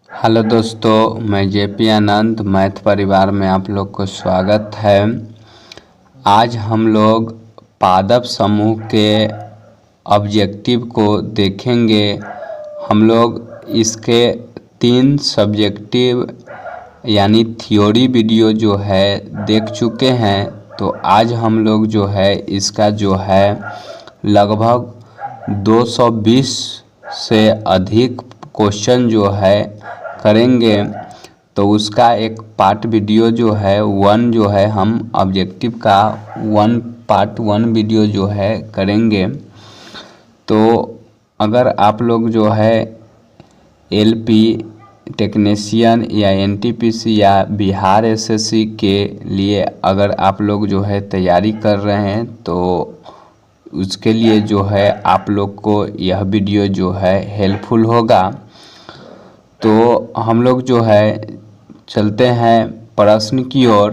Hello दोस्तों, मैं JP आनंद math परिवार में आप लोग को स्वागत है। आज हम लोग पादप समूह के ऑब्जेक्टिव को देखेंगे। हम लोग इसके 3 सब्जेक्टिव यानी थ्योरी वीडियो जो है देख चुके हैं। तो आज हम लोग जो है इसका जो है लगभग 220 से अधिक क्वेश्चन जो है करेंगे। तो उसका एक पार्ट वीडियो जो है 1 जो है हम ऑब्जेक्टिव का पार्ट 1 वीडियो जो है करेंगे। तो अगर आप लोग जो है एलपी टेक्नीशियन या एनटीपीसी या बिहार एसएससी के लिए अगर आप लोग जो है तैयारी कर रहे हैं तो उसके लिए जो है आप लोग को यह वीडियो जो है हेल्पफुल होगा। तो हम लोग जो है चलते हैं प्रश्न की ओर।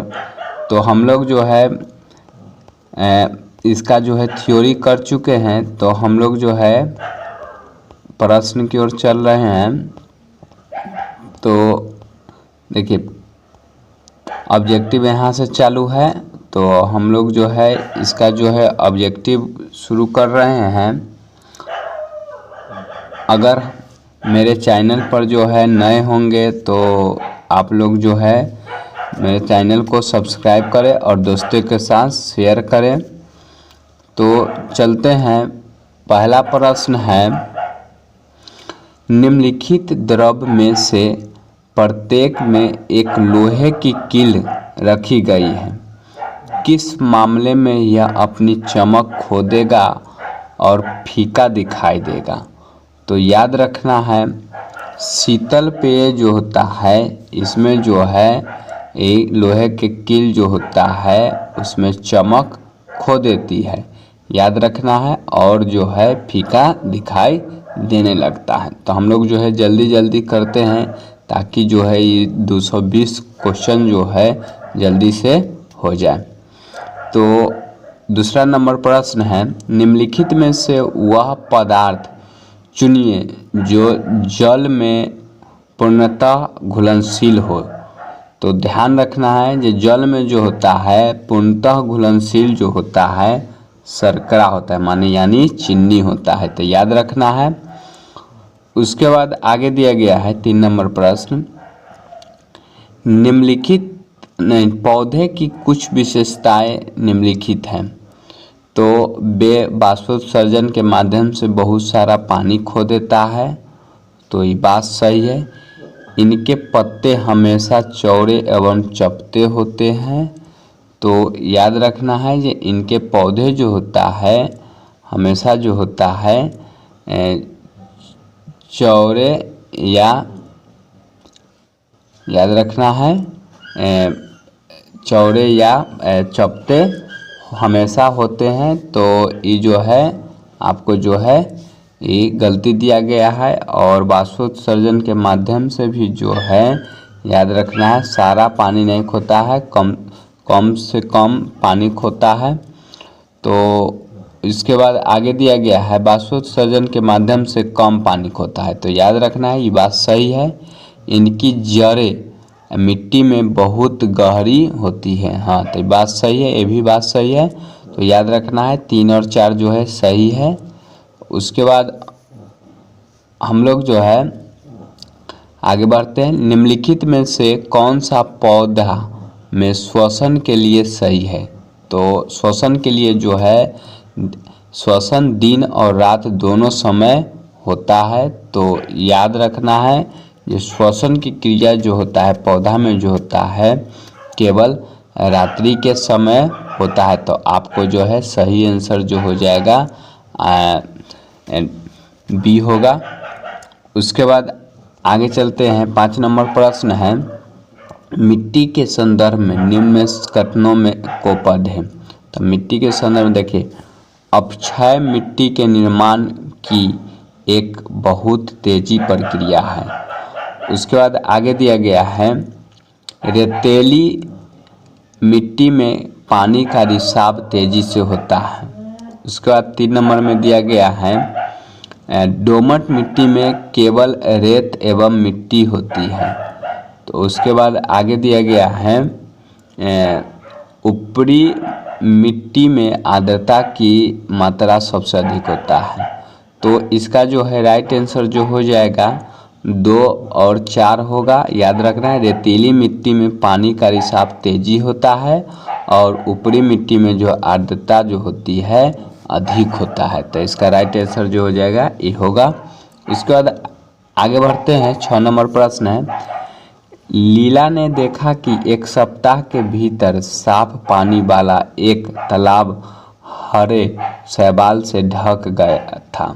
तो हम लोग जो है इसका जो है थ्योरी कर चुके हैं। तो हम लोग जो है प्रश्न की ओर चल रहे हैं। तो देखिए ऑब्जेक्टिव यहाँ से चालू है। तो हम लोग जो है इसका जो है ऑब्जेक्टिव शुरू कर रहे हैं। अगर मेरे चैनल पर जो है नए होंगे तो आप लोग जो है मेरे चैनल को सब्सक्राइब करें और दोस्तों के साथ शेयर करें। तो चलते हैं, पहला प्रश्न है निम्नलिखित द्रव में से प्रत्येक में एक लोहे की कील रखी गई है, किस मामले में यह अपनी चमक खो देगा और फीका दिखाई देगा। तो याद रखना है शीतल पेय जो होता है इसमें जो है एक लोहे के कील जो होता है उसमें चमक खो देती है, याद रखना है, और जो है फीका दिखाई देने लगता है। तो हम लोग जो है जल्दी जल्दी करते हैं ताकि जो है ये 220 क्वेश्चन जो है जल्दी से हो जाए। तो दूसरा नंबर प्रश्न है निम्नलिखित में से वह पदार्थ चुनिए जो जल में पूर्णतः घुलनशील हो। तो ध्यान रखना है जो जल में जो होता है पूर्णतः घुलनशील जो होता है शर्करा होता है, माने यानी चीनी होता है। तो याद रखना है। उसके बाद आगे दिया गया है 3 नंबर प्रश्न निम्नलिखित पौधे की कुछ विशेषताएं निम्नलिखित हैं। तो वे बाष्पोत्सर्जन के माध्यम से बहुत सारा पानी खो देता है, तो ये बात सही है। इनके पत्ते हमेशा चौड़े एवं चपटे होते हैं। तो याद रखना है कि इनके पौधे जो होता है हमेशा जो होता है चौड़े या याद रखना है चौड़े या चपटे हमेशा होते हैं। तो ये जो है आपको जो है ये गलती दिया गया है। और बाष्पोत्सर्जन के माध्यम से भी जो है याद रखना है सारा पानी नहीं खोता है, कम से कम पानी खोता है। तो इसके बाद आगे दिया गया है बाष्पोत्सर्जन के माध्यम से कम पानी खोता है। तो याद रखना है ये बात सही है। इनकी जड़ें मिट्टी में बहुत गहरी होती है। हाँ, तो ये बात सही है, ये भी बात सही है। तो याद रखना है 3 और 4 जो है सही है। उसके बाद हम लोग जो है आगे बढ़ते हैं निम्नलिखित में से कौन सा पौधा में श्वसन के लिए सही है। तो श्वसन के लिए जो है श्वसन दिन और रात दोनों समय होता है। तो याद रखना है ये श्वसन की क्रिया जो होता है पौधा में जो होता है केवल रात्रि के समय होता है। तो आपको जो है सही आंसर जो हो जाएगा बी होगा। उसके बाद आगे चलते हैं 5 नंबर प्रश्न है मिट्टी के संदर्भ में निम्न कथनों में को पढ़ें। तो मिट्टी के संदर्भ में देखिए अपक्षय मिट्टी के निर्माण की एक बहुत तेजी प्रक्रिया है। उसके बाद आगे दिया गया है रेतीली मिट्टी में पानी का रिसाव तेजी से होता है। उसके बाद 3 नंबर में दिया गया है दोमट मिट्टी में केवल रेत एवं मिट्टी होती है। तो उसके बाद आगे दिया गया है ऊपरी मिट्टी में आर्द्रता की मात्रा सबसे अधिक होता है। तो इसका जो है राइट आंसर जो हो जाएगा 2 और 4 होगा। याद रखना है, रेतीली मिट्टी में पानी का रिसाव तेजी होता है और ऊपरी मिट्टी में जो आर्द्रता जो होती है अधिक होता है। तो इसका राइट आंसर जो हो जाएगा ये होगा। इसके बाद आगे बढ़ते हैं। 6 नंबर प्रश्न है, लीला ने देखा कि एक सप्ताह के भीतर साफ पानी वाला एक तालाब हरे शैवाल से ढक गया था।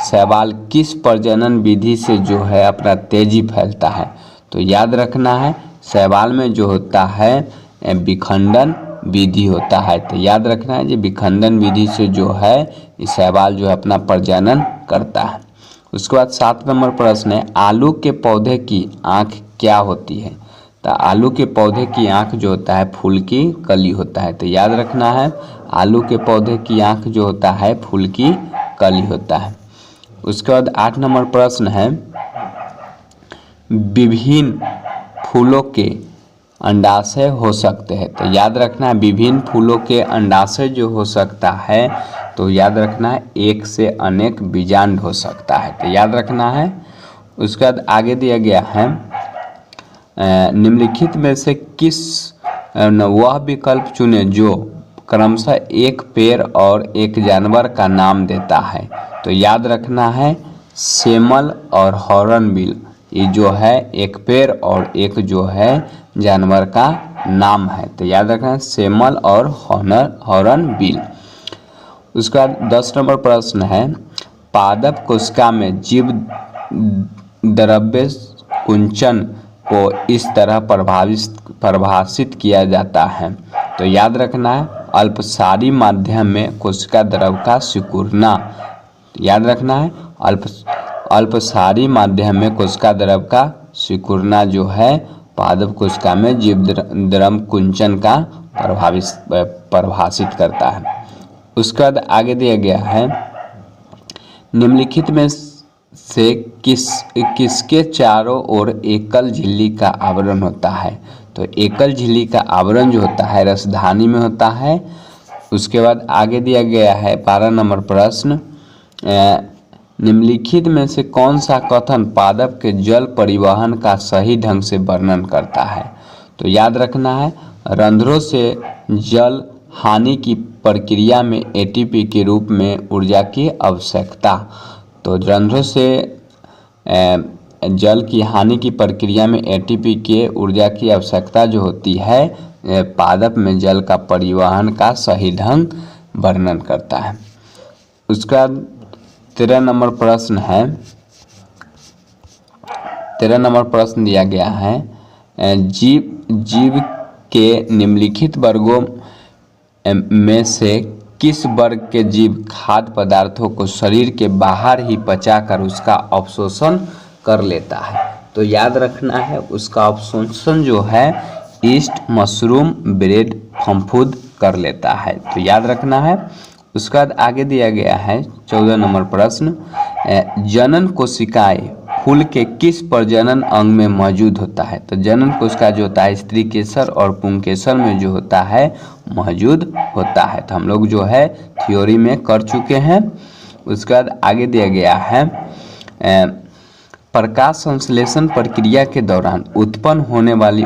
शैवाल किस प्रजनन विधि से जो है अपना तेजी फैलता है? तो याद रखना है, शैवाल में जो होता है विखंडन विधि होता है। तो याद रखना है, ये विखंडन विधि से जो है शैवाल जो है अपना प्रजनन करता है। उसके बाद 7 नंबर प्रश्न है, आलू के पौधे की आँख क्या होती है? तो आलू के पौधे की आँख जो होता है फूल की कली होता है। तो याद रखना है, आलू के पौधे की आँख जो होता है फूल की कली होता है। उसके बाद 8 नंबर प्रश्न है, विभिन्न फूलों के अंडाशय हो सकते हैं। तो याद रखना है, विभिन्न फूलों के अंडाशय जो हो सकता है, तो याद रखना है एक से अनेक बीजांड हो सकता है। तो याद रखना है। उसके बाद आगे दिया गया है, निम्नलिखित में से किस वह विकल्प चुने जो क्रमशः एक पेड़ और एक जानवर का नाम देता है। तो याद रखना है, सेमल और हॉर्नबिल ये जो है एक पेड़ और एक जो है जानवर का नाम है। तो याद रखना है, सेमल और हॉर्नबिल। उसके बाद 10 नंबर प्रश्न है, पादप कोशिका में जीव द्रव्य कुंचन को इस तरह परिभाषित किया जाता है। तो याद रखना है, अल्पसारी माध्यम में कोशिका द्रव का सिकुड़ना। याद रखना है, अल्पसारी माध्यम में कोशिका द्रव का सिकुड़ना जो है पादप कोशिका में जीव द्रव कुंचन का परिभाषित करता है। उसके बाद आगे दिया गया है, निम्नलिखित में से किसके चारों ओर एकल झिल्ली का आवरण होता है? तो एकल झिल्ली का आवरण जो होता है रसधानी में होता है। उसके बाद आगे दिया गया है 12 नंबर प्रश्न, निम्नलिखित में से कौन सा कथन पादप के जल परिवहन का सही ढंग से वर्णन करता है? तो याद रखना है, रंध्रों से जल हानि की प्रक्रिया में एटीपी के रूप में ऊर्जा की आवश्यकता। तो रंध्रों से जल की हानि की प्रक्रिया में एटीपी के ऊर्जा की आवश्यकता जो होती है पादप में जल का परिवहन का सही ढंग वर्णन करता है। उसका 13 नंबर प्रश्न है, 13 नंबर प्रश्न दिया गया है, जीव के निम्नलिखित वर्गों में से किस वर्ग के जीव खाद्य पदार्थों को शरीर के बाहर ही पचाकर उसका अवशोषण कर लेता है? तो याद रखना है, उसका अवशोषण जो है ईस्ट, मशरूम, ब्रेड, फफूंद कर लेता है। तो याद रखना है। उसके बाद आगे दिया गया है 14 नंबर प्रश्न, जनन कोशिकाएं फूल के किस प्रजनन अंग में मौजूद होता है? तो जनन कोशिका जो होता है स्त्री केसर और पुंकेसर में जो होता है मौजूद होता है। तो हम लोग जो है थ्योरी में कर चुके हैं। उसके बाद आगे दिया गया है, प्रकाश संश्लेषण प्रक्रिया के दौरान उत्पन्न होने वाली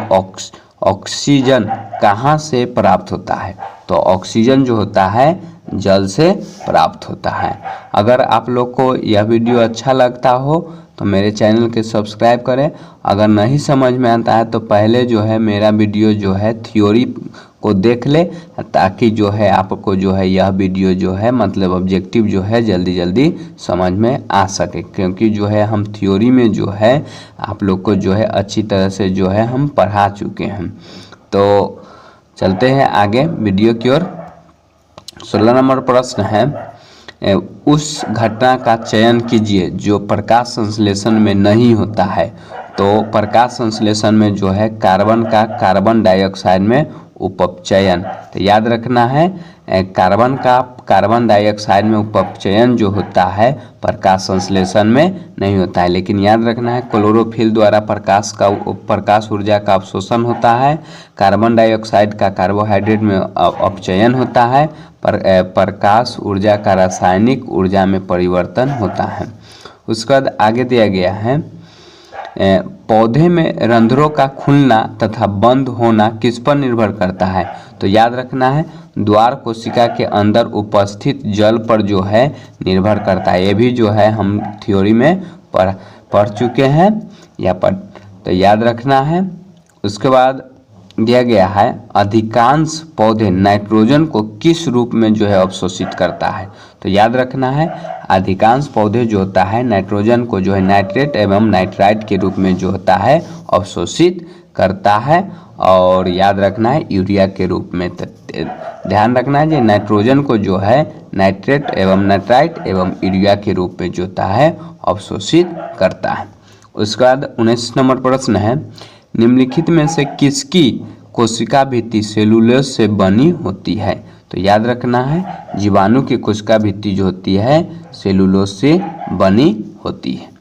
ऑक्सीजन कहाँ से प्राप्त होता है? तो ऑक्सीजन जो होता है जल से प्राप्त होता है। अगर आप लोग को यह वीडियो अच्छा लगता हो तो मेरे चैनल के सब्सक्राइब करें। अगर नहीं समझ में आता है तो पहले जो है मेरा वीडियो जो है थ्योरी को देख ले, ताकि जो है आपको जो है यह वीडियो जो है मतलब ऑब्जेक्टिव जो है जल्दी जल्दी समझ में आ सके। क्योंकि जो है हम थ्योरी में जो है आप लोग को जो है अच्छी तरह से जो है हम पढ़ा चुके हैं। तो चलते हैं आगे वीडियो की ओर। 16 नंबर प्रश्न है, उस घटना का चयन कीजिए जो प्रकाश संश्लेषण में नहीं होता है। तो प्रकाश संश्लेषण में जो है कार्बन का कार्बन डाइऑक्साइड में उपचयन। तो याद रखना है कार्बन डाइऑक्साइड में उपचयन जो होता है प्रकाश संश्लेषण में नहीं होता है, लेकिन याद रखना है क्लोरोफिल द्वारा प्रकाश ऊर्जा का अवशोषण होता है। कार्बन डाइऑक्साइड का कार्बोहाइड्रेट में अपचयन होता है। प्रकाश ऊर्जा का रासायनिक ऊर्जा में परिवर्तन होता है। उसके बाद आगे दिया गया है पौधे में रंध्रों का खुलना तथा बंद होना किस पर निर्भर करता है। तो याद रखना है द्वार कोशिका के अंदर उपस्थित जल पर जो है निर्भर करता है। ये भी जो है हम थ्योरी में पढ़ चुके हैं तो याद रखना है। उसके बाद दिया गया है अधिकांश पौधे नाइट्रोजन को किस रूप में जो है अवशोषित करता है। तो याद रखना है अधिकांश पौधे जो होता है नाइट्रोजन को जो है नाइट्रेट एवं नाइट्राइट के रूप में जो होता है अवशोषित करता है, और याद रखना है यूरिया के रूप में। ध्यान रखना है कि नाइट्रोजन को जो है नाइट्रेट एवं नाइट्राइट एवं यूरिया के रूप में जो होता है अवशोषित करता है। उसके बाद 19 नंबर प्रश्न है निम्नलिखित में से किसकी कोशिका भित्ति सेलुलोज से बनी होती है। तो याद रखना है जीवाणु की कोशिका भित्ति जो होती है सेलुलोज से बनी होती है।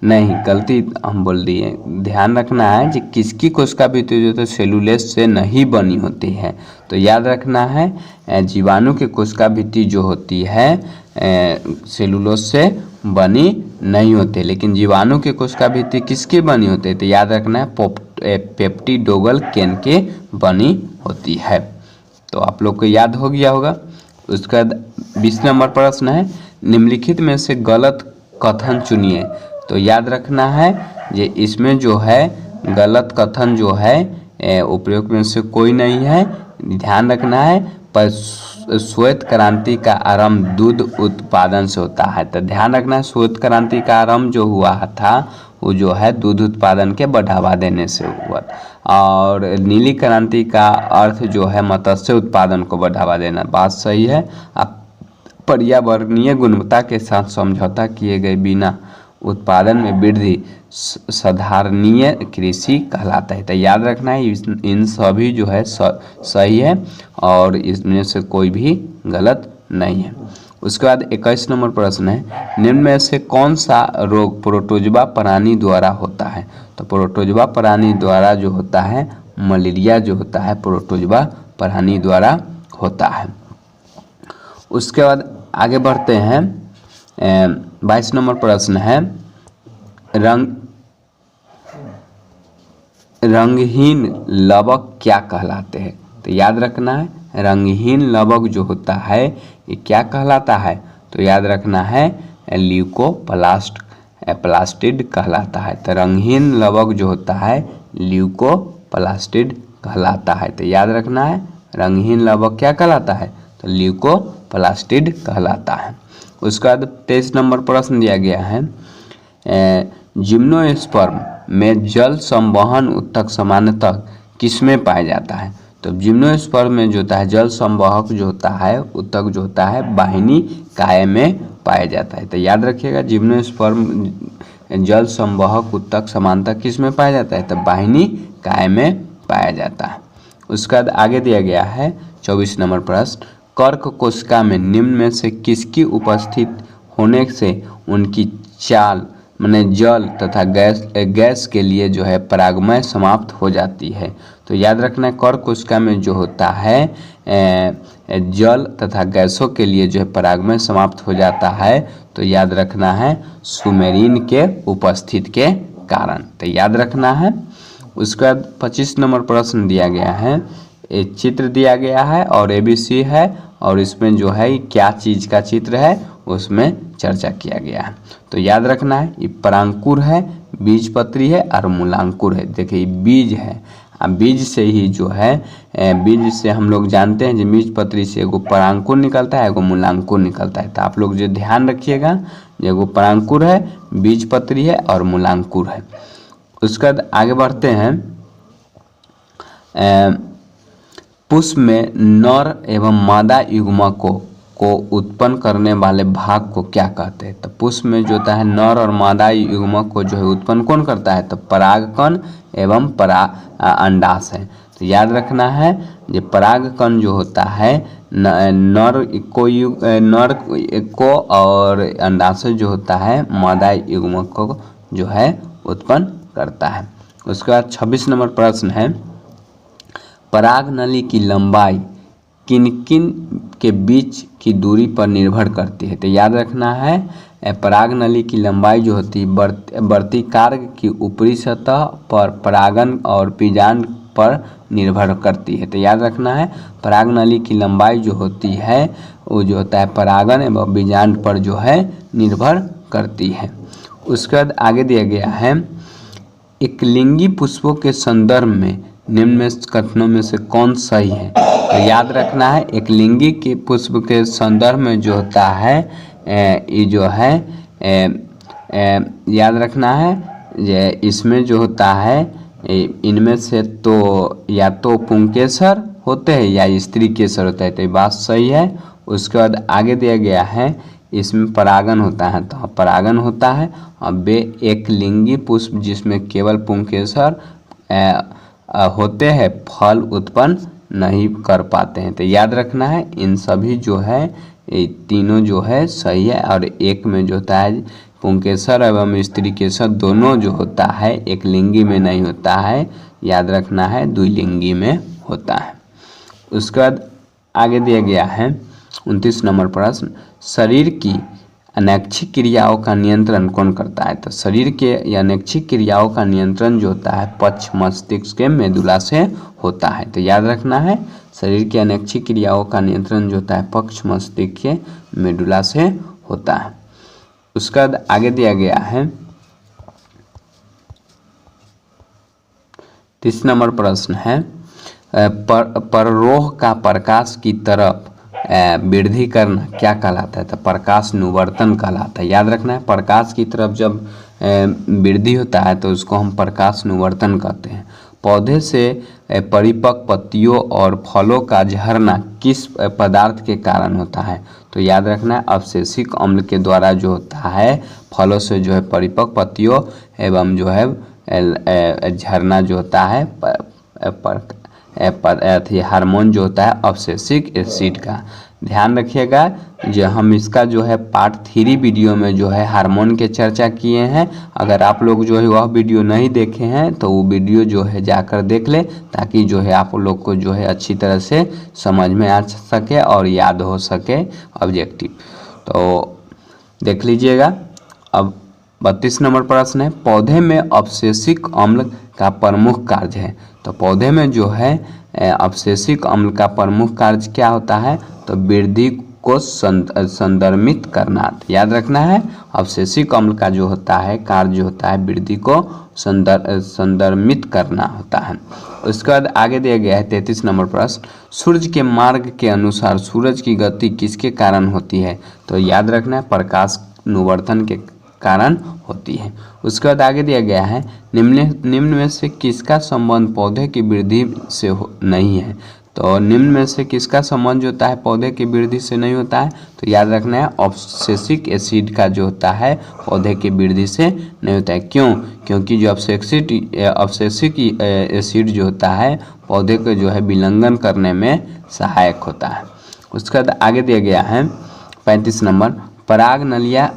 नहीं, गलती हम बोल दिए। ध्यान रखना है कि किसकी कोशिका भित्ति जो है सेलुलोज से नहीं बनी होती है। तो याद रखना है जीवाणु की कोशिका भित्ति जो होती है सेलुलोज से बनी नहीं होती, लेकिन जीवाणु की कोशिका भित्ति किसकी बनी होती है। तो याद रखना है पेप्टिडोगल केन के बनी होती है। तो आप लोग को याद हो गया होगा। उसका 20 नंबर प्रश्न है निम्नलिखित में से गलत कथन चुनिए। तो याद रखना है ये इसमें जो है गलत कथन जो है उपयुक्त में से कोई नहीं है। ध्यान रखना है पर श्वेत क्रांति का आरंभ दूध उत्पादन से होता है। तो ध्यान रखना है श्वेत क्रांति का आरंभ जो हुआ था वो जो है दूध उत्पादन के बढ़ावा देने से हुआ, और नीली क्रांति का अर्थ जो है मत्स्य उत्पादन को बढ़ावा देना। बात सही है। अब पर्यावरणीय गुणवत्ता के साथ समझौता किए गए बिना उत्पादन में वृद्धि साधारणीय कृषि कहलाता है। तो याद रखना है इन सभी जो है सही है और इसमें से कोई भी गलत नहीं है। उसके बाद 21 नंबर प्रश्न है निम्न में से कौन सा रोग प्रोटोजोआ प्राणी द्वारा होता है। तो प्रोटोजोआ प्राणी द्वारा जो होता है मलेरिया जो होता है प्रोटोजोआ प्राणी द्वारा होता है। उसके बाद आगे बढ़ते हैं 22 नंबर प्रश्न है रंगहीन लवक क्या कहलाते हैं। तो याद रखना है रंगहीन लवक जो होता है ये क्या कहलाता है। तो याद रखना है ल्यूकोप्लास्टिड कहलाता है। तो रंगहीन लवक जो होता है ल्यूकोप्लास्टिड कहलाता है। तो याद रखना है रंगहीन लवक क्या कहलाता है तो ल्यूकोप्लास्टिड कहलाता है। उसके बाद 23 नंबर प्रश्न दिया गया है जिम्नोस्पर्म में जल संवहन उत्तक सामान्यतः किसमें पाया जाता है। तो जिम्नोस्पर्म में जो होता है जल संवाहक जो होता है उत्तक जो होता है वाहिनी काय में पाया जाता है। तो याद रखिएगा जिम्नोस्पर्म जल संवाहक उत्तक समानता किस में पाया जाता है तो वाहिनी काय में पाया जाता है। उसके बाद आगे दिया गया है 24 नंबर प्रश्न कर्क कोशिका में निम्न में से किसकी उपस्थित होने से उनकी चाल माने जल तथा गैस के लिए जो है परागमय समाप्त हो जाती है। तो याद रखना कर्क कोशिका में जो होता है जल तथा गैसों के लिए जो है परागमय समाप्त हो जाता है। तो याद रखना है सुमेरिन के उपस्थित के कारण। तो याद रखना है। उसके बाद 25 नंबर प्रश्न दिया गया है एक चित्र दिया गया है और ABC है और इसमें जो है क्या चीज़ का चित्र है उसमें चर्चा किया गया है। तो याद रखना है ये परांकुर है बीजपत्री है और मूलांकुर है। देखिए बीज है बीज से ही जो है बीज से हम लोग जानते हैं जो बीजपत्री से एगो परांकुर निकलता है एगो मूलांकुर निकलता है। तो आप लोग जो ध्यान रखिएगा एगो परांकुर है बीजपत्री है और मूलांकुर है। उसके बाद आगे बढ़ते हैं पुष्प में नर एवं मादा युग्मकों को उत्पन्न करने वाले भाग को क्या कहते हैं। तो पुष्प में जो होता है नर और मादा युग्मक को जो है उत्पन्न कौन करता है तो परागकण एवं अंडाशय है। तो याद रखना है ये परागकण जो होता है नर को और अंडाशय जो होता है मादा युग्मक को जो है उत्पन्न करता है। उसके बाद 26 नंबर प्रश्न है, पराग नली की लंबाई किन किन के बीच की दूरी पर निर्भर करती है। तो याद रखना है पराग नली की लंबाई जो होती है वर्तिकार्क की ऊपरी सतह पर परागन और बीजांड पर निर्भर करती है। तो याद रखना है पराग नली की लंबाई जो होती है वो जो होता है परागन एवं बीजांड पर जो है निर्भर करती है। उसके बाद आगे दिया गया है, एकलिंगी पुष्पों के संदर्भ में निम्न में कथनों में से कौन सही है। तो याद रखना है एकलिंगी के पुष्प के संदर्भ में जो होता है ये जो है याद रखना है ये इसमें जो होता है इनमें से तो या तो पुंकेसर होते हैं या स्त्री केसर होता है। तो ये बात सही है। उसके बाद आगे दिया गया है इसमें परागन होता है, तो परागन होता है। अब वे एक लिंगी पुष्प जिसमें केवल पुंकेसर होते हैं फल उत्पन्न नहीं कर पाते हैं। तो याद रखना है इन सभी जो है ये तीनों जो है सही है। और एक में जो होता है पुंकेसर एवं स्त्री केसर दोनों जो होता है एक लिंगी में नहीं होता है, याद रखना है द्विलिंगी में होता है। उसके बाद आगे दिया गया है 29 नंबर प्रश्न, शरीर की अनैच्छिक क्रियाओं का नियंत्रण कौन करता है। तो शरीर के अनैच्छिक क्रियाओं का नियंत्रण जो होता है पक्ष मस्तिष्क के मेदुला से होता है। तो याद रखना है शरीर की अनैच्छिक क्रियाओं का नियंत्रण जो होता है पक्ष मस्तिष्क के मेदुला से होता है। उसके बाद आगे दिया गया है 30 नंबर प्रश्न है, पररोह का प्रकाश की तरफ वृद्धि करना क्या कहलाता है। तो प्रकाश अनुवर्तन कहलाता है। याद रखना है प्रकाश की तरफ जब वृद्धि होता है तो उसको हम प्रकाश अनुवर्तन कहते हैं। पौधे से परिपक्व पत्तियों और फलों का झरना किस पदार्थ के कारण होता है। तो याद रखना है अवशेषिक अम्ल के द्वारा जो होता है फलों से जो है परिपक्व पत्तियों एवं जो है झरना जो होता है हार्मोन जो होता है अवशेषिक एसिड का। ध्यान रखिएगा जो हम इसका जो है पार्ट 3 वीडियो में जो है हार्मोन के चर्चा किए हैं। अगर आप लोग जो है वह वीडियो नहीं देखे हैं तो वो वीडियो जो है जाकर देख ले, ताकि जो है आप लोग को जो है अच्छी तरह से समझ में आ सके और याद हो सके ऑब्जेक्टिव। तो देख लीजिएगा। अब 32 नंबर प्रश्न है, पौधे में अवशेषिक अम्ल का प्रमुख कार्य है। तो पौधे में जो है अवशेषिक अम्ल का प्रमुख कार्य क्या होता है। तो वृद्धि को संदर्भित करना। याद रखना है अवशेषिक अम्ल का जो होता है कार्य जो होता है वृद्धि को संदर्भित करना होता है। उसके बाद आगे दिया गया है 33 नंबर प्रश्न, सूर्य के मार्ग के अनुसार सूरज की गति किसके कारण होती है। तो याद रखना है प्रकाश अनुवर्तन के कारण होती है। उसके बाद आगे दिया गया है निम्न में से किसका संबंध पौधे की वृद्धि से नहीं है। तो निम्न में से किसका संबंध जो होता है पौधे की वृद्धि से नहीं होता है। तो याद रखना है अवशेषिक एसिड का जो होता है पौधे की वृद्धि से नहीं होता है। क्यों? क्योंकि जो अवशेषिक एसिड जो होता है पौधे को जो है विलंघन करने में सहायक होता है। उसके बाद आगे दिया गया है 35 नंबर, पराग नलिया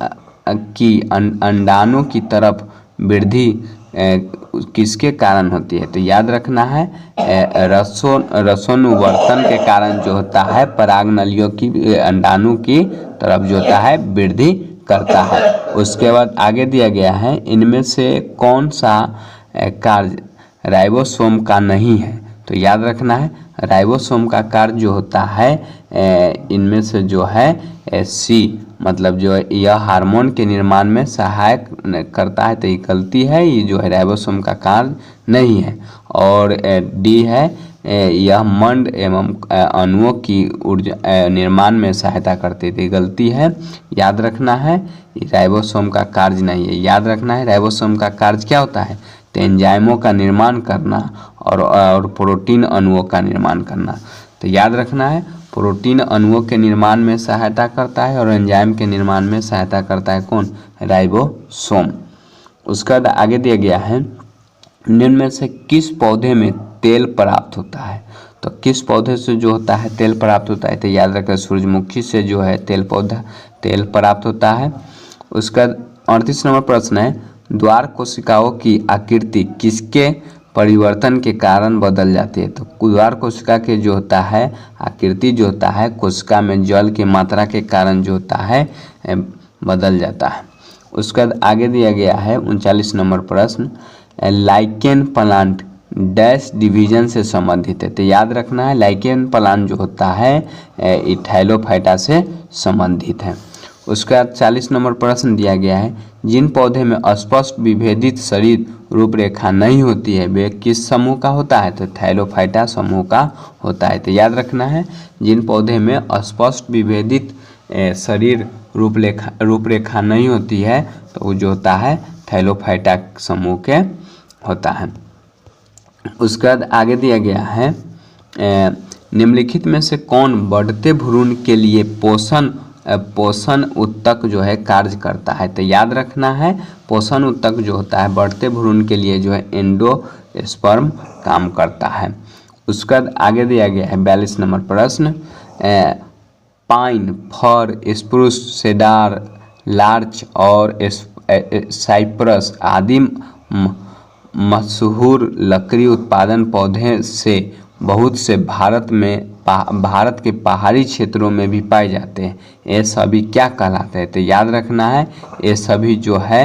की अंडाणु की तरफ वृद्धि किसके कारण होती है। तो याद रखना है रसोनुवर्तन के कारण जो होता है पराग नलियों की अंडाणु की तरफ जो होता है वृद्धि करता है। उसके बाद आगे दिया गया है इनमें से कौन सा कार्य राइबोसोम का नहीं है। तो याद रखना है राइबोसोम का कार्य जो होता है इनमें से जो है सी, मतलब जो यह हार्मोन के निर्माण में सहायक करता है। तो ये गलती है, ये जो है राइबोसोम का कार्य नहीं है। और डी है यह मंड एवं अणुओं की ऊर्जा निर्माण में सहायता करती थी, गलती है। याद रखना है राइबोसोम का कार्य नहीं है। याद रखना है राइबोसोम का कार्य क्या होता है। तो एंजाइमों का निर्माण करना और प्रोटीन अणुओं का निर्माण करना। तो याद रखना है प्रोटीन अणुओं के निर्माण में सहायता करता है और एंजाइम के निर्माण में सहायता करता है कौन, राइबोसोम। उसके बाद आगे दिया गया है निम्न में से किस पौधे में तेल प्राप्त होता है? तो किस पौधे से जो होता है तेल प्राप्त होता है? तो याद रखें सूरजमुखी से जो है तेल प्राप्त होता है। उसका 38 नंबर प्रश्न है, द्वार कोशिकाओं की आकृति किसके परिवर्तन के कारण बदल जाती है? तो द्वार कोशिका के जो होता है आकृति जो होता है कोशिका में जल की मात्रा के कारण जो होता है बदल जाता है। उसके बाद आगे दिया गया है 39 नंबर प्रश्न, लाइकेन प्लांट डैश डिवीजन से संबंधित है? तो याद रखना है लाइकेन प्लांट जो होता है इथाइलोफाइटा से संबंधित है। उसके बाद 40 नंबर प्रश्न दिया गया है, जिन पौधे में स्पष्ट विभेदित शरीर रूपरेखा नहीं होती है वे किस समूह का होता है? तो थाइलोफाइटा समूह का होता है। तो याद रखना है जिन पौधे में स्पष्ट विभेदित शरीर रूपरेखा नहीं होती है तो वो जो होता है थाइलोफाइटा समूह के होता है। उसके बाद आगे दिया गया है, निम्नलिखित में से कौन बढ़ते भ्रूण के लिए पोषण उत्तक जो है कार्य करता है? तो याद रखना है पोषण उत्तक जो होता है बढ़ते भ्रूण के लिए जो है एंडोस्पर्म काम करता है। उसके बाद आगे दिया गया है 42 नंबर प्रश्न, पाइन, फर, स्प्रूस, सेडार, लार्च और साइप्रस आदि मशहूर लकड़ी उत्पादन पौधे से बहुत से भारत के पहाड़ी क्षेत्रों में भी पाए जाते हैं। ये सभी क्या कहलाते हैं? तो याद रखना है ये सभी जो है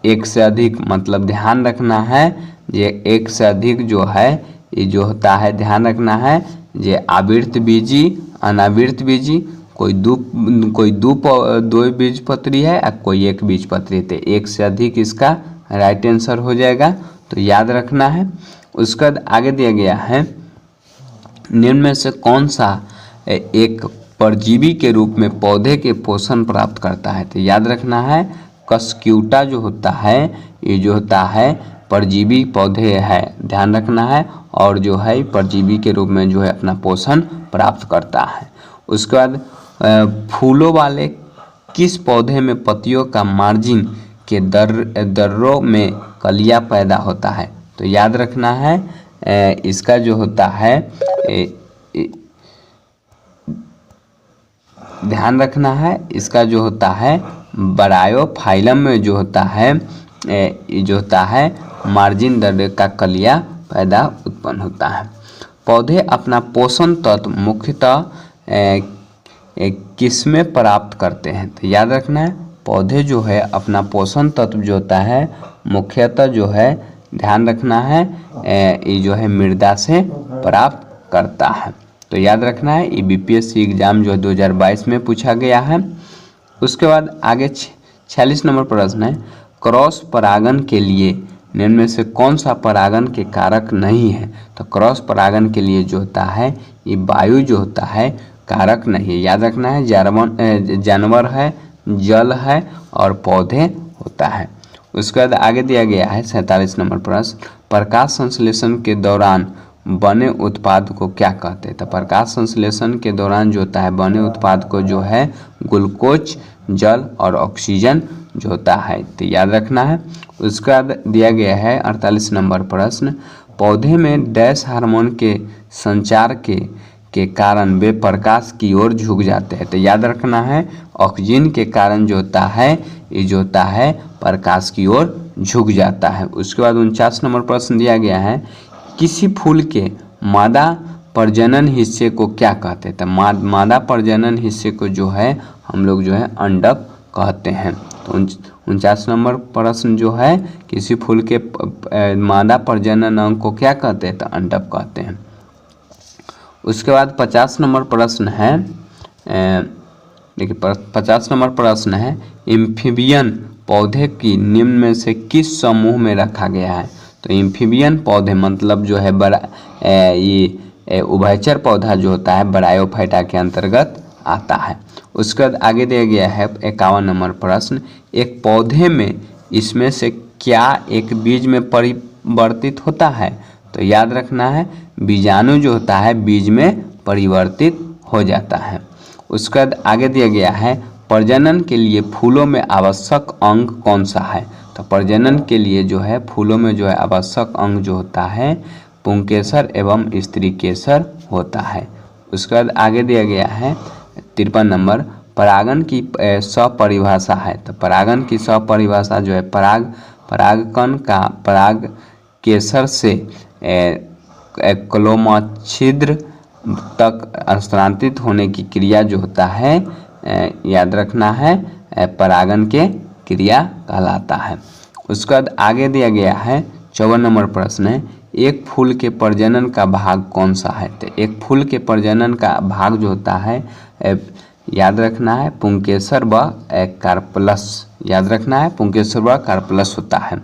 एक से अधिक, मतलब ध्यान रखना है ये एक से अधिक जो है ये जो होता है ध्यान रखना है ये आवृत बीजी, अनावृत बीजी, कोई दो बीजपत्री है और कोई एक बीजपत्री है। तो एक से अधिक इसका राइट आंसर हो जाएगा, तो याद रखना है। उसके बाद आगे दिया गया है, निम्न में से कौन सा एक परजीवी के रूप में पौधे के पोषण प्राप्त करता है? तो याद रखना है कस्क्यूटा जो होता है ये जो होता है परजीवी पौधे है, ध्यान रखना है, और जो है परजीवी के रूप में जो है अपना पोषण प्राप्त करता है। उसके बाद फूलों वाले किस पौधे में पत्तियों का मार्जिन के दर्रों में कलियां पैदा होता है? तो याद रखना है इसका जो होता है ध्यान रखना है इसका जो होता है ब्रायोफाइलम में जो होता है ये जो होता है मार्जिन दर्रे का कलियां पैदा उत्पन्न होता है। पौधे अपना पोषण तत्व मुख्यतः किसमें प्राप्त करते हैं? तो याद रखना है पौधे जो है अपना पोषण तत्व जो होता है मुख्यतः जो है ध्यान रखना है ये जो है मृदा से प्राप्त करता है। तो याद रखना है ये बीपीएससी एग्जाम जो है 2022 में पूछा गया है। उसके बाद आगे 46 नंबर प्रश्न है, क्रॉस परागण के लिए निम्न में से कौन सा परागण के कारक नहीं है? तो क्रॉस परागण के लिए जो होता है ये वायु जो होता है कारक नहीं है। याद रखना है जानवर है, जल है और पौधे होता है। उसके बाद आगे दिया गया है 47 नंबर प्रश्न, प्रकाश संश्लेषण के दौरान बने उत्पाद को क्या कहते हैं? तो प्रकाश संश्लेषण के दौरान जो होता है बने उत्पाद को जो है ग्लूकोज, जल और ऑक्सीजन जो होता है, तो याद रखना है। उसके बाद दिया गया है 48 नंबर प्रश्न, पौधे में डैश हार्मोन के संचार के कारण वे प्रकाश की ओर झुक जाते हैं। तो याद रखना है ऑक्सीजन के कारण जो होता है ये जो होता है प्रकाश की ओर झुक जाता है। उसके बाद 49 नंबर प्रश्न दिया गया है, किसी फूल के मादा प्रजनन हिस्से को क्या कहते हैं? तो मादा प्रजनन हिस्से को जो है हम लोग जो है अंडक कहते हैं। तो 49 नंबर प्रश्न जो है किसी फूल के मादा प्रजनन अंग को क्या कहते हैं? तो अंडक कहते हैं। उसके बाद 50 नंबर प्रश्न है, देखिए 50 नंबर प्रश्न है, एम्फीबियन पौधे की निम्न में से किस समूह में रखा गया है? तो एम्फीबियन पौधे मतलब जो है बड़ा ये उभयचर पौधा जो होता है ब्रायोफाइटा के अंतर्गत आता है। उसके बाद आगे दिया गया है 51 नंबर प्रश्न, एक पौधे में इसमें से क्या एक बीज में परिवर्तित होता है? तो याद रखना है बीजाणु जो होता है बीज में परिवर्तित हो जाता है। उसके बाद आगे दिया गया है, प्रजनन के लिए फूलों में आवश्यक अंग कौन सा है? तो प्रजनन के लिए जो है फूलों में जो है आवश्यक अंग जो होता है पुंकेसर एवं स्त्रीकेसर होता है। उसके बाद आगे दिया गया है 53 नंबर, परागन की सपरिभाषा है। तो परागन की सपरिभाषा जो है परागकण का पराग केसर से क्लोमच्छिद्र तक स्थानांतरित होने की क्रिया जो होता है याद रखना है परागन के क्रिया कहलाता है। उसके बाद आगे दिया गया है 54 नंबर प्रश्न है, एक फूल के प्रजनन का भाग कौन सा है। तो एक फूल के प्रजनन का भाग जो होता है याद रखना है पुंकेसर व कार्पलस, याद रखना है पुंकेसर व कार्पलस होता है।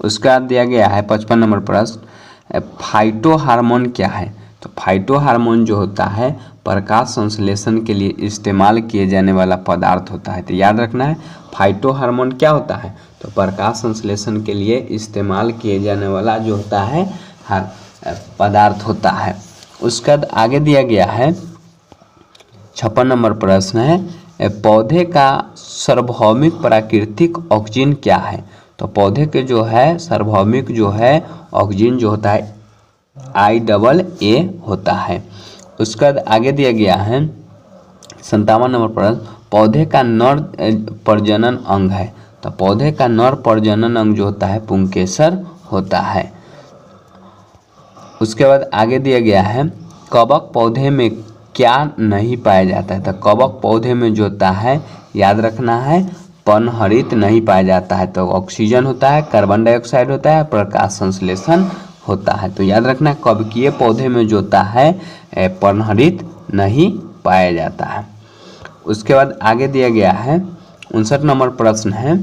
उसके बाद दिया गया है 55 नंबर प्रश्न, फाइटो हार्मोन क्या है। तो फाइटो हार्मोन जो होता है प्रकाश संश्लेषण के लिए इस्तेमाल किए जाने वाला पदार्थ होता है। तो याद रखना है फाइटो हार्मोन क्या होता है, तो प्रकाश संश्लेषण के लिए इस्तेमाल किए जाने वाला जो होता है हर पदार्थ होता है। उसके बाद आगे दिया गया है 56 नंबर प्रश्न है, पौधे का सार्वभौमिक प्राकृतिक ऑक्सीजन क्या है। तो पौधे के जो है सार्वभौमिक जो है ऑक्सीजन जो होता है IA होता है। उसके बाद आगे दिया गया है 57 नंबर प्रश्न, पौधे का नर प्रजनन अंग है। तो पौधे का नर प्रजनन अंग जो होता है पुंकेसर होता है। उसके बाद आगे दिया गया है कवक पौधे में क्या नहीं पाया जाता है। तो कवक पौधे में जो होता है याद रखना है पर्णहरित नहीं पाया जाता है। तो ऑक्सीजन होता है, कार्बन डाइऑक्साइड होता है, प्रकाश संश्लेषण होता है। तो याद रखना कवकीय पौधे में जो होता है पर्णहरित नहीं पाया जाता है। उसके बाद आगे दिया गया है 59 नंबर प्रश्न है,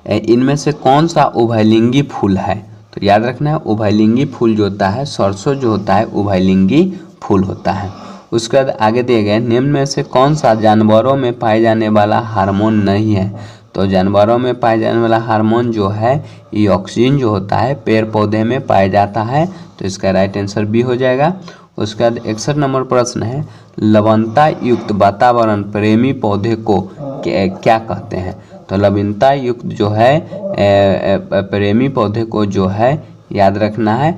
इनमें से कौन सा उभयलिंगी फूल है। तो याद रखना है उभयलिंगी फूल जो होता है सरसों जो होता है उभयलिंगी फूल होता है। उसके बाद आगे दिए गए निम्न में से कौन सा जानवरों में पाए जाने वाला हार्मोन नहीं है। तो जानवरों में पाए जाने वाला हार्मोन जो है ये ऑक्सीजन जो होता है पेड़ पौधे में पाया जाता है। तो इसका राइट आंसर बी हो जाएगा। उसके बाद 61 नंबर प्रश्न है, लवणता युक्त वातावरण प्रेमी पौधे को क्या कहते हैं। तो लवणता युक्त जो है प्रेमी पौधे को जो है याद रखना है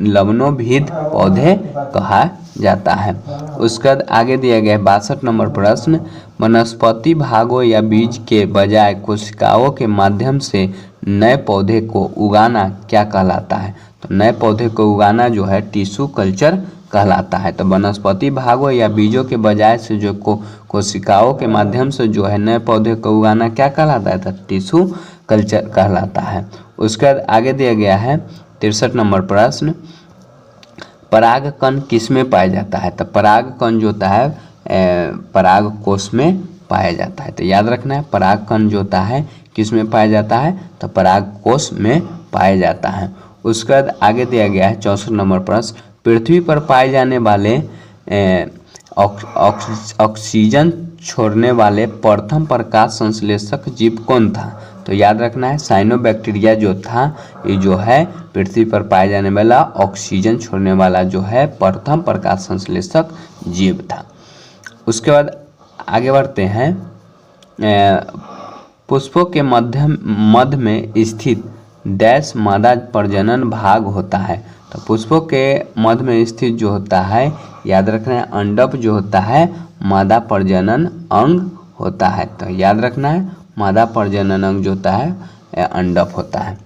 लवणोभिद पौधे कहा जाता है। उसके बाद आगे दिया गया 62 नंबर प्रश्न, वनस्पति भागों या बीज के बजाय कोशिकाओं के माध्यम से नए पौधे को उगाना क्या कहलाता है। तो नए पौधे को उगाना जो है टिश्यू कल्चर कहलाता है। तो वनस्पति भागों या बीजों के बजाय से जो कोशिकाओं के माध्यम से जो है नए पौधे को उगाना क्या कहलाता है, तो टिश्यू कल्चर कहलाता है। उसके बाद आगे दिया गया है 63 नंबर प्रश्न, परागकण किस में पाया जाता है। तो परागकण जो होता है पराग कोश में पाया जाता है। तो याद रखना है परागकण जो होता है किस में पाया जाता है, तो पराग कोश में पाया जाता है। उसके बाद आगे दिया गया है 64 नंबर प्रश्न, पृथ्वी पर पाए जाने वाले ऑक्सीजन छोड़ने वाले प्रथम प्रकाश संश्लेषक जीव कौन था। तो याद रखना है साइनोबैक्टीरिया जो था ये जो है पृथ्वी पर पाए जाने वाला ऑक्सीजन छोड़ने वाला जो है प्रथम प्रकाश संश्लेषक जीव था। उसके बाद आगे बढ़ते हैं, पुष्पों के मध्य में स्थित डैश मादा प्रजनन भाग होता है। तो पुष्पों के मध्य में स्थित जो होता है याद रखना है अंडप जो होता है मादा प्रजनन अंग होता है। तो याद रखना है मादा प्रजनन अंग जो होता है अंडप होता है।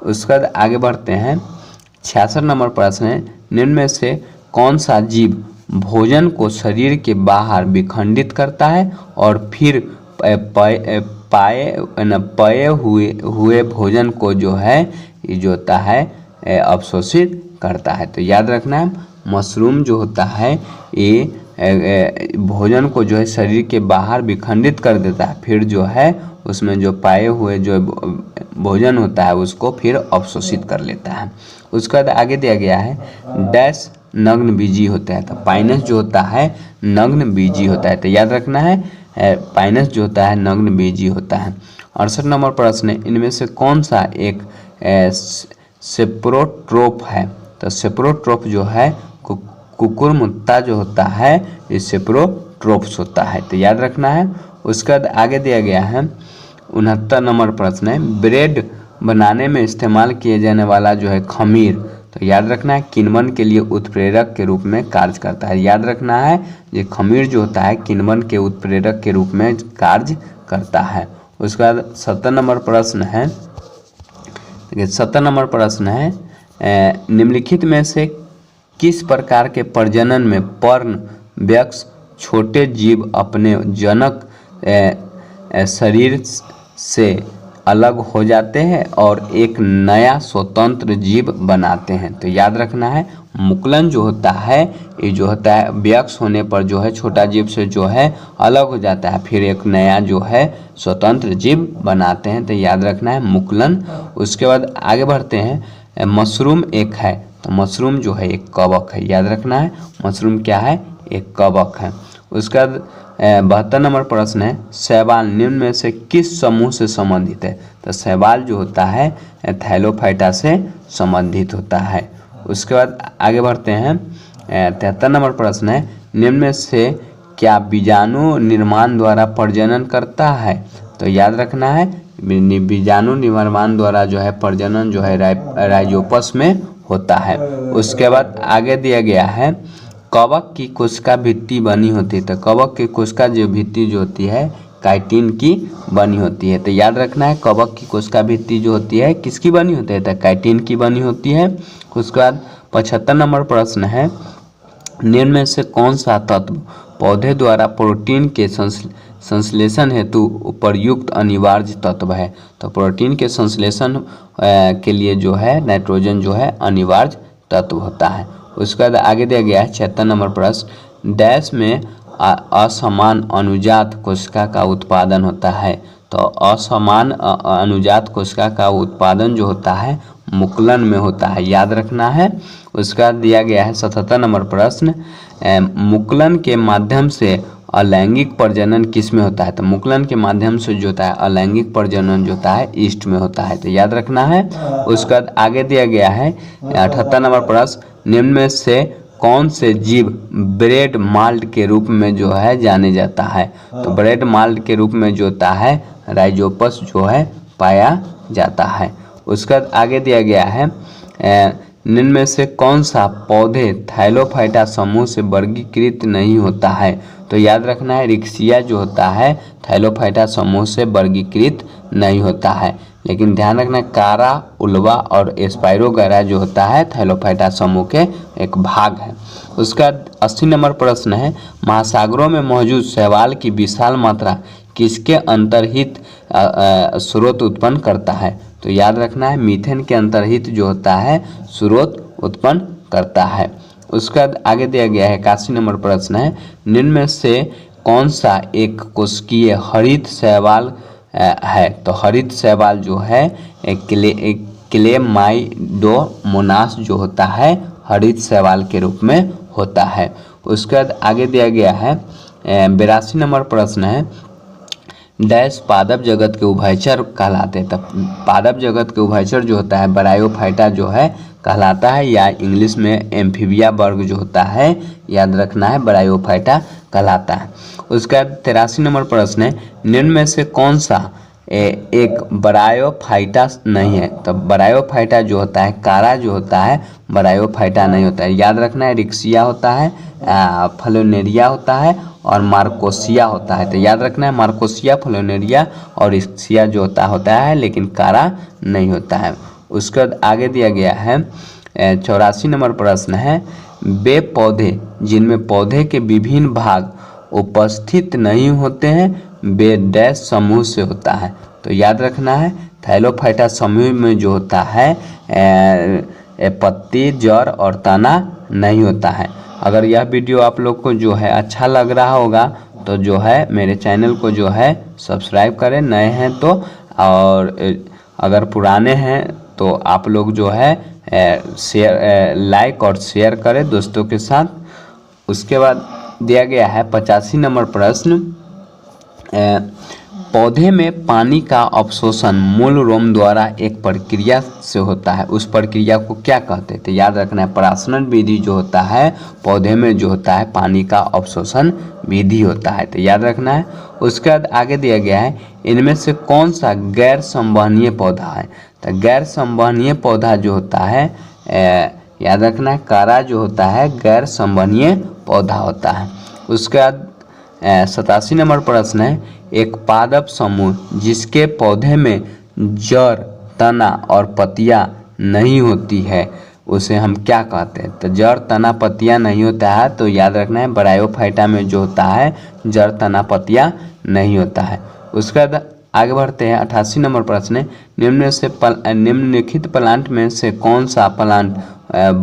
उसके बाद आगे बढ़ते हैं 66 नंबर प्रश्न है, निम्न में से कौन सा जीव भोजन को शरीर के बाहर विखंडित करता है और फिर पाए हुए भोजन को जो है ये जो होता है अवशोषित करता है। तो याद रखना है मशरूम जो होता है ये भोजन को जो है शरीर के बाहर विखंडित कर देता है, फिर जो है उसमें जो पाए हुए जो भोजन होता है उसको फिर अवशोषित कर लेता है। उसके बाद आगे दिया गया है डैश नग्न बीजी होता है। तो पाइनस जो होता है नग्न बीजी होता है। तो याद रखना है पाइनस जो होता है नग्न बीजी होता है। 68 नंबर प्रश्न है, इनमें से कौन सा एक सेप्रोट्रोप है। तो सेप्रोट्रोप जो है कुकुरमुत्ता जो होता है ये सेप्रोट्रोप्स होता है। तो याद रखना है। उसके बाद आगे दिया गया है 69 नंबर प्रश्न है, ब्रेड बनाने में इस्तेमाल किए जाने वाला जो है खमीर, तो याद रखना है किण्वन के लिए उत्प्रेरक के रूप में कार्य करता है। याद रखना है ये खमीर जो होता है किण्वन के उत्प्रेरक के रूप में कार्य करता है। उसके बाद 70 नंबर प्रश्न है, देखिए 70 नंबर प्रश्न है, निम्नलिखित में से किस प्रकार के प्रजनन में पर्ण वयस्क छोटे जीव अपने जनक शरीर से अलग हो जाते हैं और एक नया स्वतंत्र जीव बनाते हैं? तो याद रखना है मुकुलन जो होता है ये जो होता है वयस्क होने पर जो है छोटा जीव से जो है अलग हो जाता है, फिर एक नया जो है स्वतंत्र जीव बनाते हैं। तो याद रखना है मुकुलन। उसके बाद आगे बढ़ते हैं, मशरूम एक है, तो मशरूम जो है एक कवक है। याद रखना है मशरूम क्या है, एक कवक है। उसके बाद 72 नंबर प्रश्न है, शैवाल निम्न में से किस समूह से संबंधित है? तो शैवाल जो होता है थैलोफाइटा से संबंधित होता है। उसके बाद आगे बढ़ते हैं, 73 नंबर प्रश्न है, निम्न में से क्या बीजाणु निर्माण द्वारा प्रजनन करता है? तो याद रखना है बीजाणु निर्माण द्वारा जो है प्रजनन जो है राइजोपस में होता है। उसके बाद आगे दिया गया है, कवक की कोशिका भित्ति बनी होती है, तो कवक की कोशिका जो भित्ति जो होती है काइटिन की बनी होती है। तो याद रखना है कवक की कोशिका भित्ति जो होती है किसकी बनी होती है? तो काइटिन की बनी होती है। उसके बाद 75 नंबर प्रश्न है, निम्न में से कौन सा तत्व पौधे द्वारा प्रोटीन के संश्लेषण हेतु उपयुक्त अनिवार्य तत्व है? तो प्रोटीन के संश्लेषण के लिए जो है नाइट्रोजन जो है अनिवार्य तत्व होता है। उसके बाद आगे दिया गया है 76 नंबर प्रश्न, डैश में असमान अनुजात कोशिका का उत्पादन होता है। तो असमान अनुजात कोशिका का उत्पादन जो होता है मुकुलन में होता है। याद रखना है। उसका दिया गया है 77 नंबर प्रश्न, मुकुलन के माध्यम से अलैंगिक प्रजनन किस में होता है? तो मुकुलन के माध्यम से जो होता है अलैंगिक प्रजनन जो होता है ईस्ट में होता है। तो याद रखना है। उसके बाद आगे दिया गया है 78 नंबर प्रश्न, निम्न में से कौन से जीव ब्रेड माल्ट के रूप में जो है जाने जाता है? तो ब्रेड माल्ट के रूप में जो होता है राइजोपस जो है पाया जाता है। उसका आगे दिया गया है, निम्न में से कौन सा पौधे थैलोफाइटा समूह से वर्गीकृत नहीं होता है? तो याद रखना है रिक्सिया जो होता है थैलोफाइटा समूह से वर्गीकृत नहीं होता है। लेकिन ध्यान रखना कारा, उल्वा और एस्पायरोगैरा जो होता है थैलोफाइटा समूह के एक भाग है। उसका 80 नंबर प्रश्न है, महासागरों में मौजूद शैवाल की विशाल मात्रा किसके अंतर्हित स्रोत उत्पन्न करता है? तो याद रखना है मीथेन के अंतर्हित जो होता है स्रोत उत्पन्न करता है। उसका आगे दिया गया है 81 नंबर प्रश्न है, निम्न में से कौन सा एक कोशिकीय हरित शैवाल है? तो हरित शैवाल जो है क्लेमाइडोमोनास जो होता है हरित शैवाल के रूप में होता है। उसके बाद आगे दिया गया है 82 नंबर प्रश्न है, डैश पादप जगत के उभयचर कहलाते हैं। तब पादप जगत के उभयचर जो होता है ब्रायोफाइटा जो है कहलाता है, या इंग्लिश में एम्फीबिया वर्ग जो होता है याद रखना है ब्रायोफाइटा कहलाता है। उसका 83 नंबर प्रश्न है, निम्न में से कौन सा एक ब्रायोफाइटा नहीं है? तो ब्रायोफाइटा जो होता है कारा जो होता है ब्रायोफाइटा नहीं होता है। याद रखना है रिक्सिया होता है, फ्लोनेरिया होता है और मार्कोसिया होता है। तो याद रखना है मार्कोसिया, फ्लोनेरिया और रिक्सिया जो होता है लेकिन कारा नहीं होता है। उसके बाद आगे दिया गया है 84 नंबर प्रश्न है, वे पौधे जिनमें पौधे के विभिन्न भाग उपस्थित नहीं होते हैं वे डैश समूह से होता है? तो याद रखना है थैलोफाइटा समूह में जो होता है पत्ती, जड़ और तना नहीं होता है। अगर यह वीडियो आप लोग को जो है अच्छा लग रहा होगा तो जो है मेरे चैनल को जो है सब्सक्राइब करें, नए हैं तो, और अगर पुराने हैं तो आप लोग जो है शेयर लाइक और शेयर करें दोस्तों के साथ। उसके बाद दिया गया है 85 नंबर प्रश्न, पौधे में पानी का अवशोषण मूल रोम द्वारा एक प्रक्रिया से होता है, उस प्रक्रिया को क्या कहते हैं? तो याद रखना है परासरण विधि जो होता है पौधे में जो होता है पानी का अवशोषण विधि होता है, तो याद रखना है। उसके बाद आगे दिया गया है इनमें से कौन सा गैर संवहनीय पौधा है? तो गैर संवहनीय पौधा जो होता है याद रखना है कारा जो होता है गैर संवहनीय पौधा होता है। उसके बाद 87 नंबर प्रश्न है एक पादप समूह जिसके पौधे में जड़, तना और पत्तियां नहीं होती है उसे हम क्या कहते हैं? तो जड़, तना, पत्तियां नहीं होता है तो याद रखना है ब्रायोफाइटा में जो होता है जड़, तना, पत्तियां नहीं होता है। उसके बाद आगे बढ़ते हैं 88 नंबर प्रश्न है निम्नलिखित प्लांट में से कौन सा प्लांट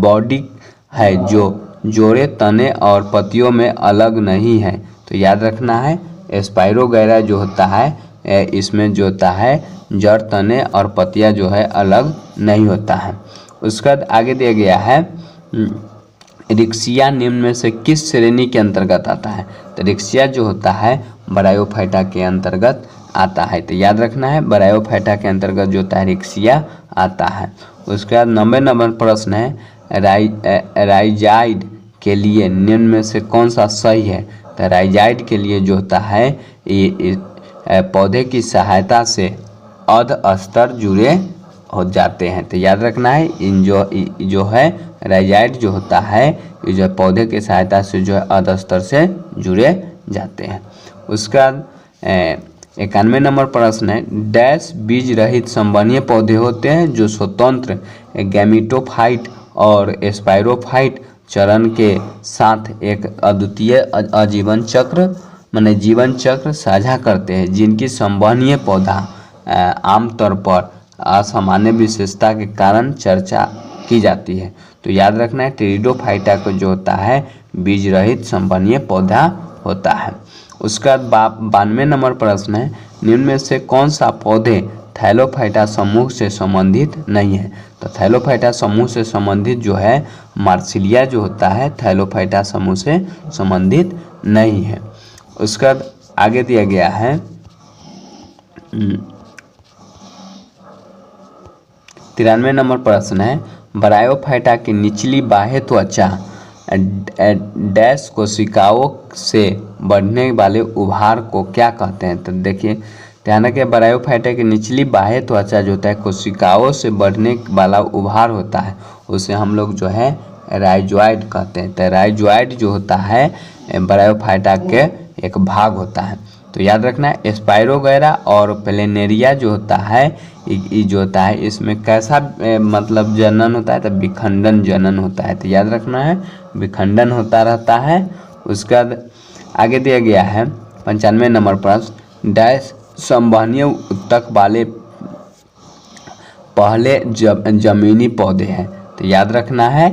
बॉडी है जो जोड़े, तने और पत्तियों में अलग नहीं है? तो याद रखना है स्पाइरोगैरा जो होता है इसमें जो होता है जड़, तने और पत्तियां जो है अलग नहीं होता है। उसके बाद आगे दिया गया है रिक्सिया निम्न में से किस श्रेणी के अंतर्गत आता है? तो रिक्सिया जो होता है ब्रायोफाइटा के अंतर्गत आता है, तो याद रखना है ब्रायोफाइटा के अंतर्गत जो होता है रिक्सिया आता है। उसके बाद 90 नंबर प्रश्न है राइजाइड के लिए निम्न में से कौन सा सही है? तो राइजाइड के लिए जो होता है ये पौधे की सहायता से अध स्तर जुड़े हो जाते हैं, तो याद रखना है इन जो है राइजाइड जो होता है ये जो पौधे की सहायता से जो है अध स्तर से जुड़े जाते हैं। उसका 91 नंबर प्रश्न है डैश बीज रहित संवहनीय पौधे होते हैं जो स्वतंत्र गैमेटोफाइट और स्पाइरोफाइट चरण के साथ एक अद्वितीय आजीवन चक्र माने जीवन चक्र साझा करते हैं जिनकी संवहनीय पौधा आमतौर पर असामान्य विशेषता के कारण चर्चा की जाती है। तो याद रखना है टेरिडोफाइटा को जो होता है बीज रहित संवहनीय पौधा होता है। उसका 92 नंबर प्रश्न है निम्न में से कौन सा पौधे थैलोफाइटा समूह से संबंधित नहीं है? तो थैलोफाइटा समूह से संबंधित जो है मार्सिलिया जो होता है थैलोफाइटा समूह से संबंधित नहीं है। उसका आगे दिया गया है 93 नंबर प्रश्न है ब्रायोफाइटा की निचली बाह्य त्वचा डैश कोशिकाओं से बढ़ने वाले उभार को क्या कहते हैं? तो देखिए ध्यान रखिए ब्रायोफाइटा की निचली बाह्य त्वचा जो होता है कोशिकाओं से बढ़ने वाला उभार होता है उसे हम लोग जो है राइजोइड कहते हैं। तो राइजोइड जो होता है ब्रायोफाइटा के एक भाग होता है। तो याद रखना है स्पाइरोगैरा और प्लेनेरिया जो होता है ये जो होता है इसमें कैसा मतलब जनन होता है? तो विखंडन जनन होता है, तो याद रखना है विखंडन होता रहता है। उसका आगे दिया गया है 95 नंबर प्रश्न डैश संवहनीय उत्तक वाले पहले जमीनी पौधे हैं? तो याद रखना है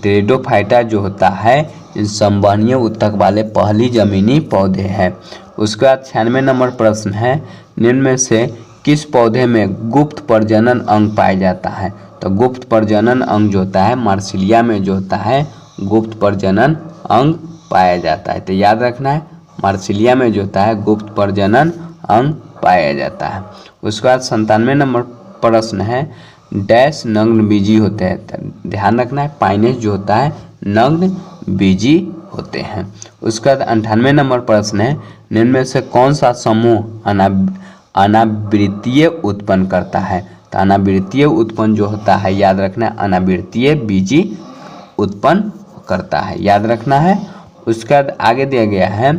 टेरिडोफाइटा जो होता है इन संवहनीय उत्तक वाले पहली जमीनी पौधे हैं। उसके बाद 96 नंबर प्रश्न है निम्न में से किस पौधे में गुप्त प्रजनन अंग पाया जाता है? तो गुप्त प्रजनन अंग जो होता है मार्सिलिया में जो होता है गुप्त प्रजनन अंग पाया जाता है, तो याद रखना है मार्सिलिया में जो होता है गुप्त प्रजनन अंग पाया जाता है। उसके बाद 97 नंबर प्रश्न है डैश नग्न बीजी होते हैं? तो ध्यान रखना है पाइनेस जो होता है नग्न बीजी होते हैं। उसके बाद 98 नंबर प्रश्न है निम्न में से कौन सा समूह अनावृतीय उत्पन्न करता है? तो अनावृतीय उत्पन्न जो होता है याद रखना है अनावृतीय बीजी उत्पन्न करता है, याद रखना है। उसके बाद आगे दिया गया है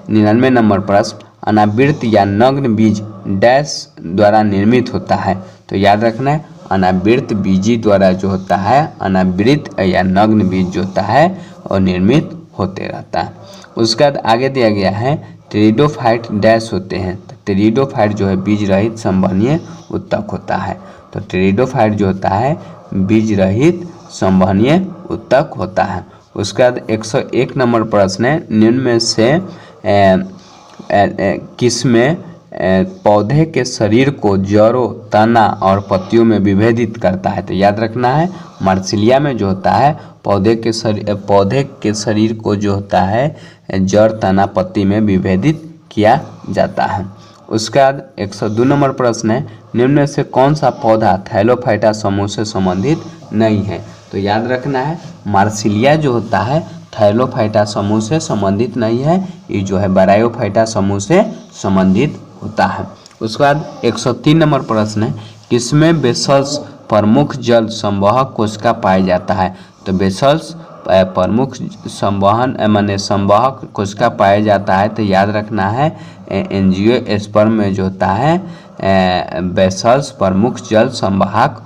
99 नंबर प्रश्न अनावृत या नग्न बीज डैश द्वारा निर्मित होता है? तो याद रखना है अनावृत बीजी द्वारा जो होता है अनावृत या नग्न बीज जो होता है और निर्मित होते रहता है। उसके बाद आगे दिया गया है टेरिडोफाइट डैश होते हैं? तो टेरिडोफाइट जो है बीज रहित संवहनीय उत्तक होता है। तो टेरिडोफाइट जो होता है बीज रहित संवहनीय उत्तक होता है। उसके बाद 101 नंबर प्रश्न है निम्न में से किसमें पौधे के शरीर को जड़ों, तना और पत्तियों में विभेदित करता है? तो याद रखना है मार्सिलिया में जो होता है पौधे के शरीर को जो होता है जड़, तना, पत्ती में विभेदित किया जाता है। उसके बाद 102 नंबर प्रश्न है, निम्न में से कौन सा पौधा थैलोफाइटा समूह से संबंधित नहीं है? तो याद रखना है, मार्सिलिया जो होता है थैलोफाइटा समूह से संबंधित नहीं है, ये जो है बरायोफाइटा समूह से संबंधित होता है। उसके बाद 103 नंबर प्रश्न है, किसमें बेसल्स प्रमुख जल संवाहक कोशिका पाया जाता है? तो बेसल्स प्रमुख संवहन माने संवाहक कोशिका पाया जाता है, तो याद रखना है एंजियोस्पर्म में जो होता है बेसल्स प्रमुख जल संवाहक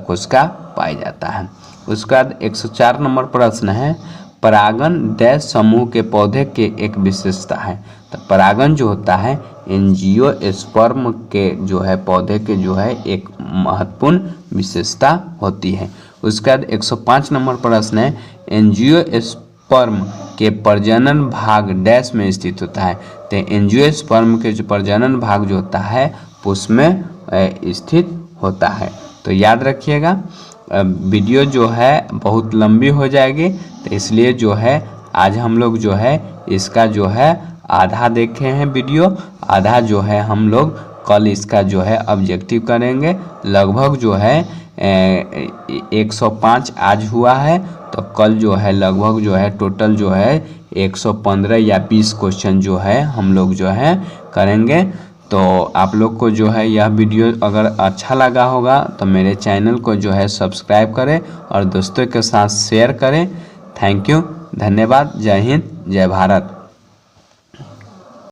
कोशिका पाया जाता है। उसके बाद 104 नंबर प्रश्न है, परागन डैश समूह के पौधे के एक विशेषता है? तो परागन जो होता है एंजियोस्पर्म के जो है पौधे के जो है एक महत्वपूर्ण विशेषता होती है। उसके बाद 105 नंबर प्रश्न है, एंजियोस्पर्म के प्रजनन भाग डैश में स्थित होता है? तो एंजियोस्पर्म के जो प्रजनन भाग जो होता है पुष्प में स्थित होता है। तो याद रखिएगा, वीडियो जो है बहुत लंबी हो जाएगी, तो इसलिए जो है आज हम लोग जो है इसका जो है आधा देखे हैं वीडियो, आधा जो है हम लोग कल इसका जो है ऑब्जेक्टिव करेंगे। लगभग जो है 105 आज हुआ है, तो कल जो है लगभग जो है टोटल जो है 115 या 20 क्वेश्चन जो है हम लोग जो है करेंगे। तो आप लोग को जो है यह वीडियो अगर अच्छा लगा होगा तो मेरे चैनल को जो है सब्सक्राइब करें और दोस्तों के साथ शेयर करें। थैंक यू, धन्यवाद, जय हिंद, जय भारत।